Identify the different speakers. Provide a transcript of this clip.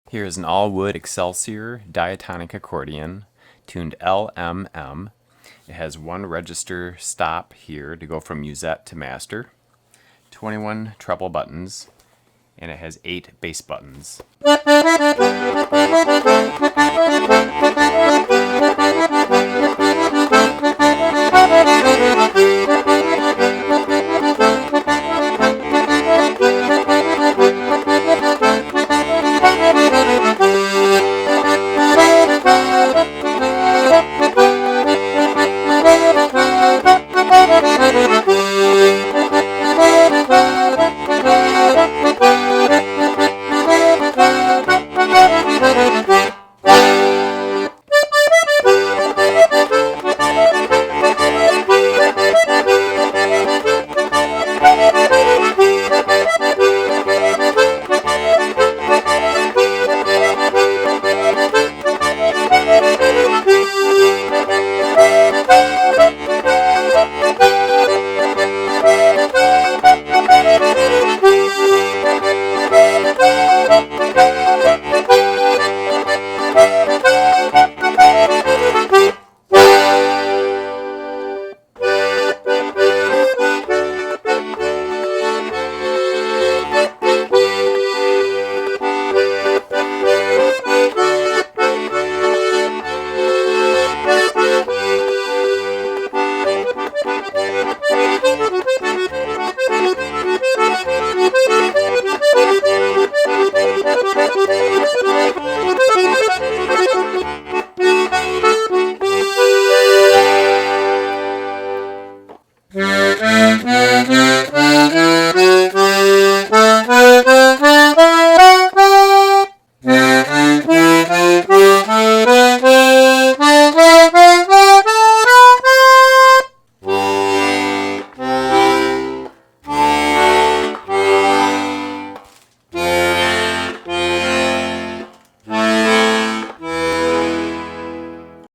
Speaker 1: Here is an all-wood Excelsior Diatonic accordion, tuned LMM. It has one register stop here to go from musette to master, 21 treble buttons, and it has 8 bass buttons.